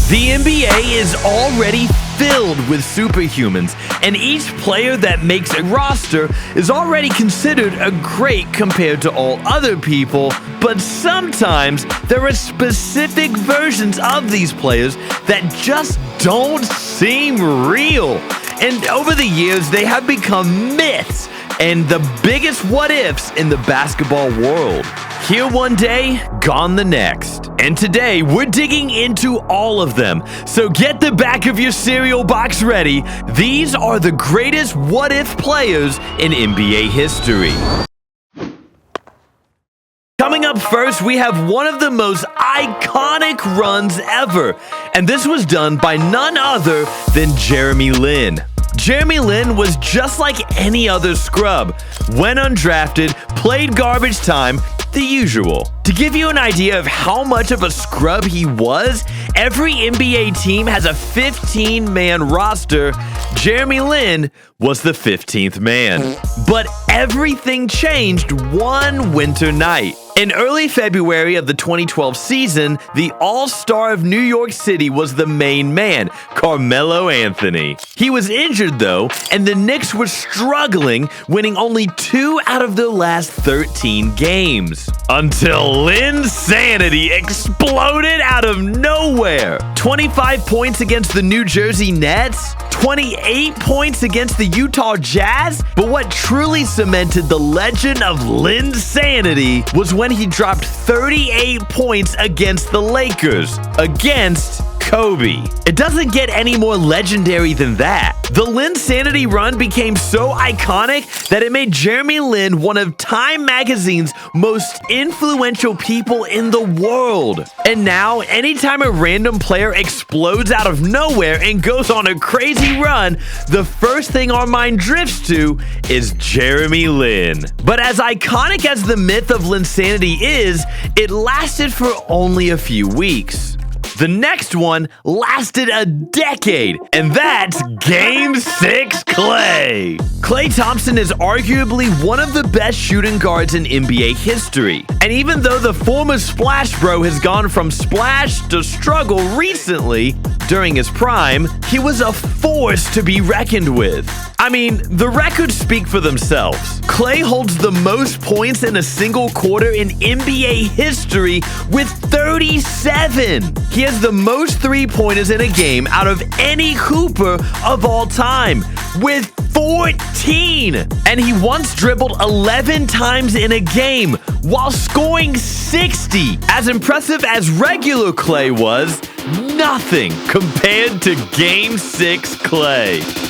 The NBA is already filled with superhumans, and each player that makes a roster is already considered a great compared to all other people, but sometimes there are specific versions of these players that just don't seem real. And over the years, they have become myths and the biggest what-ifs in the basketball world. Here one day, gone the next. And today, we're digging into all of them. So get the back of your cereal box ready. These are the greatest what-if players in NBA history. Coming up first, we have one of the most iconic runs ever. And this was done by none other than Jeremy Lin. Jeremy Lin was just like any other scrub. Went undrafted, played garbage time, the usual. To give you an idea of how much of a scrub he was, every NBA team has a 15-man roster. Jeremy Lin was the 15th man. But everything changed one winter night. In early February of the 2012 season, the all-star of New York City was the main man, Carmelo Anthony. He was injured, though, and the Knicks were struggling, winning only 2 out of their last 13 games. Until Linsanity exploded out of nowhere. 25 points against the New Jersey Nets, 28 points against the Utah Jazz. But what truly cemented the legend of Linsanity was when he dropped 38 points against the Lakers, against Kobe. It doesn't get any more legendary than that. The Linsanity run became so iconic that it made Jeremy Lin one of Time Magazine's most influential people in the world. And now, anytime a random player explodes out of nowhere and goes on a crazy run, the first thing our mind drifts to is Jeremy Lin. But as iconic as the myth of Linsanity is, it lasted for only a few weeks. The next one lasted a decade, and that's Game 6 Klay. Klay Thompson is arguably one of the best shooting guards in NBA history. And even though the former Splash Bro has gone from splash to struggle recently, during his prime, he was a force to be reckoned with. I mean, the records speak for themselves. Klay holds the most points in a single quarter in NBA history with 37. He has the most three-pointers in a game out of any hooper of all time, with 14. And he once dribbled 11 times in a game while scoring 60. As impressive as regular Klay was, nothing compared to Game 6 Klay.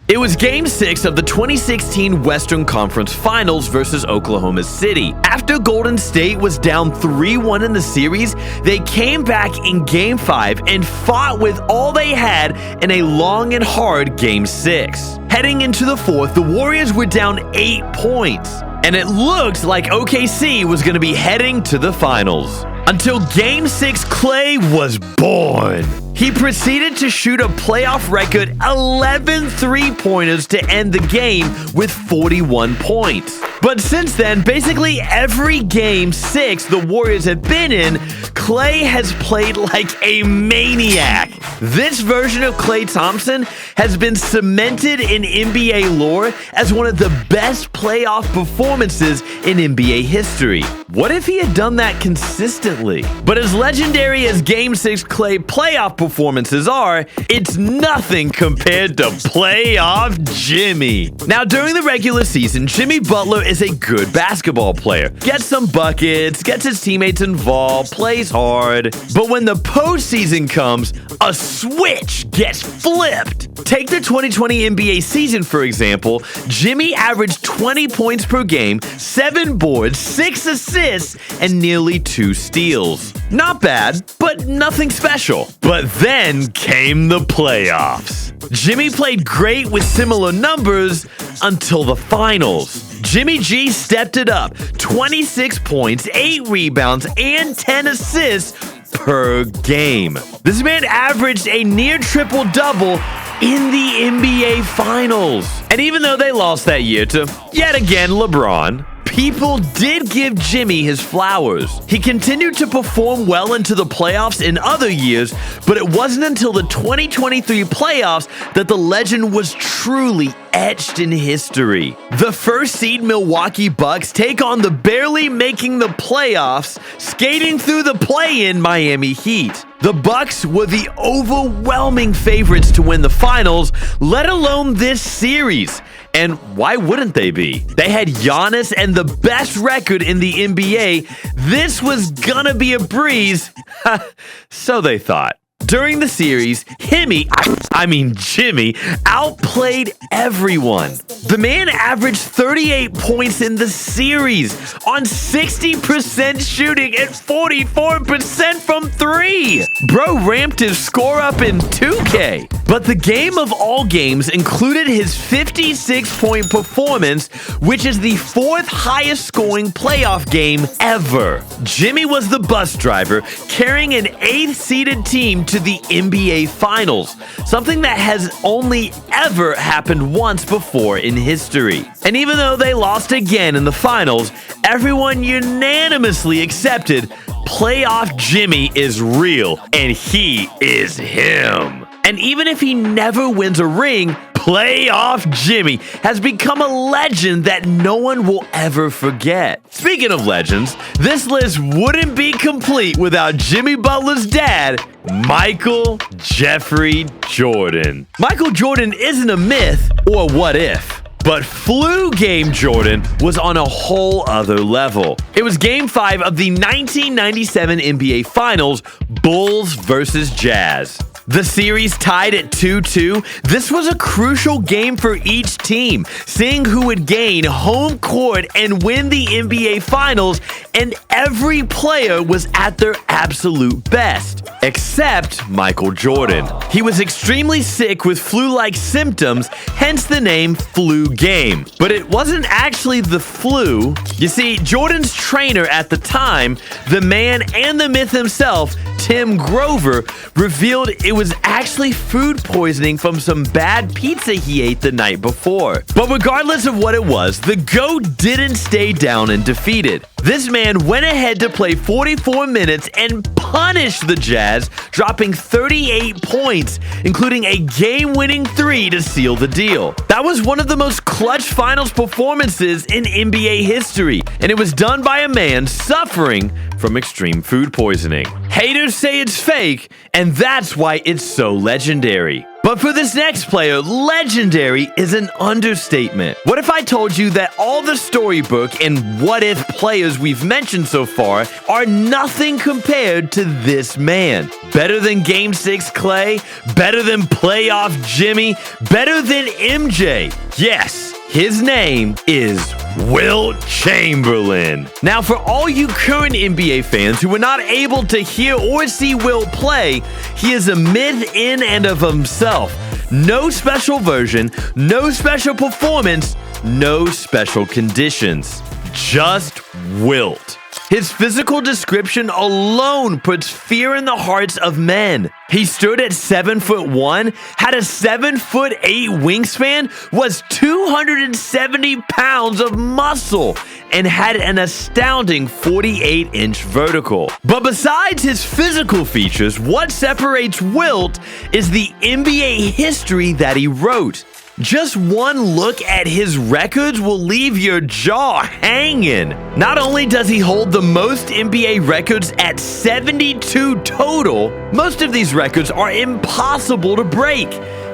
It was Game 6 of the 2016 Western Conference Finals versus Oklahoma City. After Golden State was down 3-1 in the series, they came back in Game 5 and fought with all they had in a long and hard Game 6. Heading into the fourth, the Warriors were down 8 points, and it looked like OKC was going to be heading to the finals. Until Game 6 Klay was born. He proceeded to shoot a playoff record 11 three-pointers to end the game with 41 points. But since then, basically every Game 6 the Warriors have been in, Klay has played like a maniac. This version of Klay Thompson has been cemented in NBA lore as one of the best playoff performances in NBA history. What if he had done that consistently? But as legendary as Game 6 Klay playoff performances are, it's nothing compared to Playoff Jimmy. Now, during the regular season, Jimmy Butler is a good basketball player. Gets some buckets, gets his teammates involved, plays hard. But when the postseason comes, a switch gets flipped. Take the 2020 NBA season, for example. Jimmy averaged 20 points per game, 7 boards, 6 assists, and nearly 2 steals. Not bad, but nothing special. But then came the playoffs. Jimmy played great with similar numbers until the finals. Jimmy G stepped it up. 26 points, 8 rebounds, and 10 assists per game. This man averaged a near triple-double in the NBA Finals. And even though they lost that year to, yet again, LeBron, people did give Jimmy his flowers. He continued to perform well into the playoffs in other years, but it wasn't until the 2023 playoffs that the legend was truly etched in history. The first seed Milwaukee Bucks take on the barely making the playoffs, skating through the play-in Miami Heat. The Bucks were the overwhelming favorites to win the finals, let alone this series. And why wouldn't they be? They had Giannis and the best record in the NBA. This was gonna be a breeze. So they thought. During the series, Jimmy outplayed everyone. The man averaged 38 points in the series on 60% shooting and 44% from three. Bro ramped his score up in 2K. But the game of all games included his 56-point performance, which is the fourth highest scoring playoff game ever. Jimmy was the bus driver, carrying an 8th-seeded team to the NBA Finals, something that has only ever happened once before in history. And even though they lost again in the finals, everyone unanimously accepted playoff Jimmy is real and he is him. And even if he never wins a ring, playoff Jimmy has become a legend that no one will ever forget. Speaking of legends, this list wouldn't be complete without Jimmy Butler's dad, Michael Jeffrey Jordan. Michael Jordan isn't a myth or what if. But Flu Game Jordan was on a whole other level. It was Game 5 of the 1997 NBA Finals, Bulls versus Jazz. The series tied at 2-2. This was a crucial game for each team, seeing who would gain home court and win the NBA Finals, and every player was at their absolute best, except Michael Jordan. He was extremely sick with flu-like symptoms, hence the name Flu Game. But it wasn't actually the flu. You see, Jordan's trainer at the time, the man and the myth himself, Tim Grover, revealed it was actually food poisoning from some bad pizza he ate the night before. But regardless of what it was, the GOAT didn't stay down and defeated. This man went ahead to play 44 minutes and punished the Jazz, dropping 38 points, including a game-winning 3 to seal the deal. That was one of the most clutch finals performances in NBA history, and it was done by a man suffering from extreme food poisoning. Haters say it's fake, and that's why it's so legendary. But for this next player, legendary is an understatement. What if I told you that all the storybook and what-if players we've mentioned so far are nothing compared to this man? Better than Game 6 Klay? Better than playoff Jimmy? Better than MJ? Yes, his name is Wilt Chamberlain. Now, for all you current NBA fans who were not able to hear or see Wilt play, he is a myth in and of himself. No special version, no special performance, no special conditions. Just Wilt. His physical description alone puts fear in the hearts of men. He stood at 7'1", had a 7'8" wingspan, was 270 pounds of muscle, and had an astounding 48-inch vertical. But besides his physical features, what separates Wilt is the NBA history that he wrote. Just one look at his records will leave your jaw hanging. Not only does he hold the most NBA records at 72 total, most of these records are impossible to break.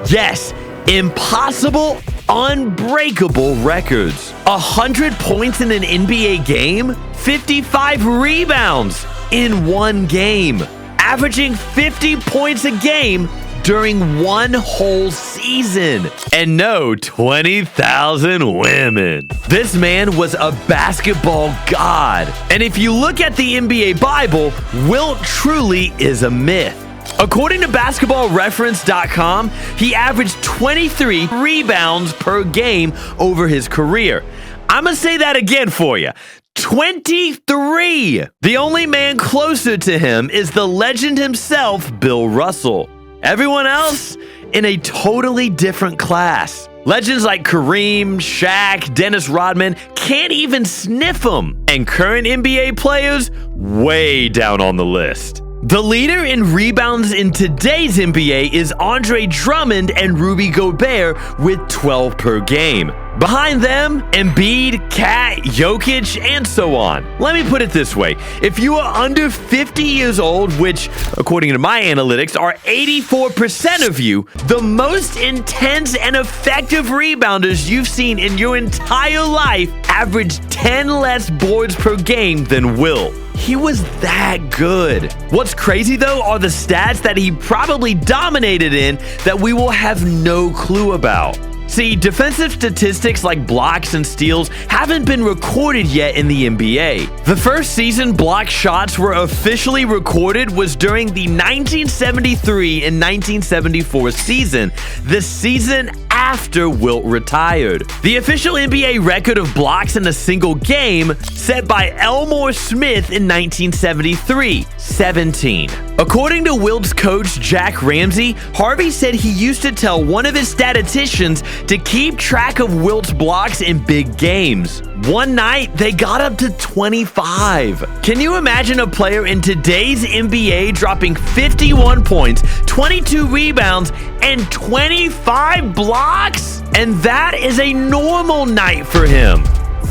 Yes, impossible, unbreakable records. 100 points in an NBA game, 55 rebounds in one game, averaging 50 points a game during one whole season. And no 20,000 women. This man was a basketball god. And if you look at the NBA Bible, Wilt truly is a myth. According to basketballreference.com, he averaged 23 rebounds per game over his career. I'm gonna say that again for you. 23! The only man closer to him is the legend himself, Bill Russell. Everyone else in a totally different class. Legends like Kareem, Shaq, Dennis Rodman can't even sniff him. And current NBA players, way down on the list. The leader in rebounds in today's NBA is Andre Drummond and Rudy Gobert with 12 per game. Behind them, Embiid, Kat, Jokic, and so on. Let me put it this way. If you are under 50 years old, which, according to my analytics, are 84% of you, the most intense and effective rebounders you've seen in your entire life average 10 less boards per game than Wilt. He was that good. What's crazy, though, are the stats that he probably dominated in that we will have no clue about. See, defensive statistics like blocks and steals haven't been recorded yet in the NBA. The first season block shots were officially recorded was during the 1973 and 1974 season, the season after Wilt retired. The official NBA record of blocks in a single game set by Elmore Smith in 1973, 17. According to Wilt's coach, Jack Ramsey, Harvey said he used to tell one of his statisticians to keep track of Wilt's blocks in big games. One night, they got up to 25. Can you imagine a player in today's NBA dropping 51 points, 22 rebounds, and 25 blocks? And that is a normal night for him.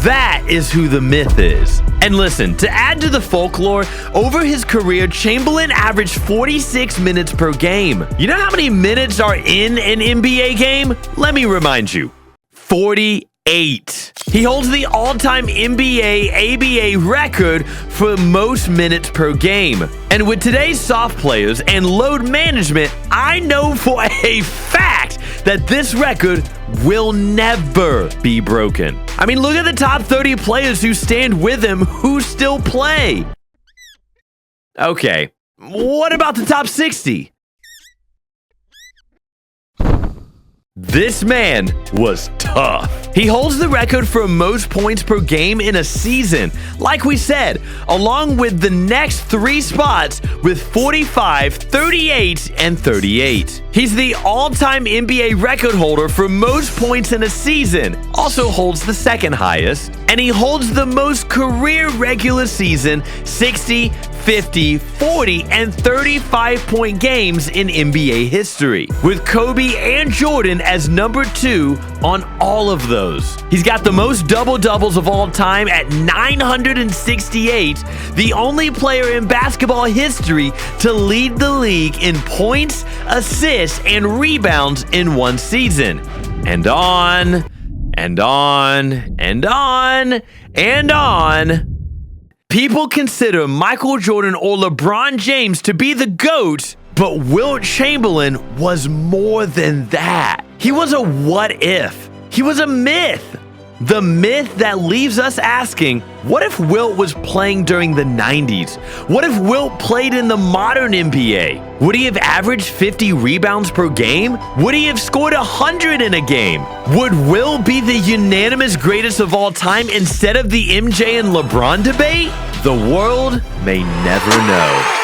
That is who the myth is. And listen, to add to the folklore, over his career, Chamberlain averaged 46 minutes per game. You know how many minutes are in an NBA game? Let me remind you. 48. He holds the all-time NBA ABA record for most minutes per game. And with today's soft players and load management, I know for a fact that this record will never be broken. I mean, look at the top 30 players who stand with him who still play. Okay, what about the top 60? This man was tough. He holds the record for most points per game in a season, like we said, along with the next 3 spots with 45, 38, and 38. He's the all-time NBA record holder for most points in a season, also holds the second highest, and he holds the most career regular season 60, 50, 40, and 35-point games in NBA history, with Kobe and Jordan as number 2 on all of those. He's got the most double-doubles of all time at 968, the only player in basketball history to lead the league in points, assists, and rebounds in one season. And on, and on, and on, and on. People consider Michael Jordan or LeBron James to be the GOAT, but Wilt Chamberlain was more than that. He was a what if. He was a myth. The myth that leaves us asking, what if Wilt was playing during the 90s? What if Wilt played in the modern NBA? Would he have averaged 50 rebounds per game? Would he have scored 100 in a game? Would Wilt be the unanimous greatest of all time instead of the MJ and LeBron debate? The world may never know.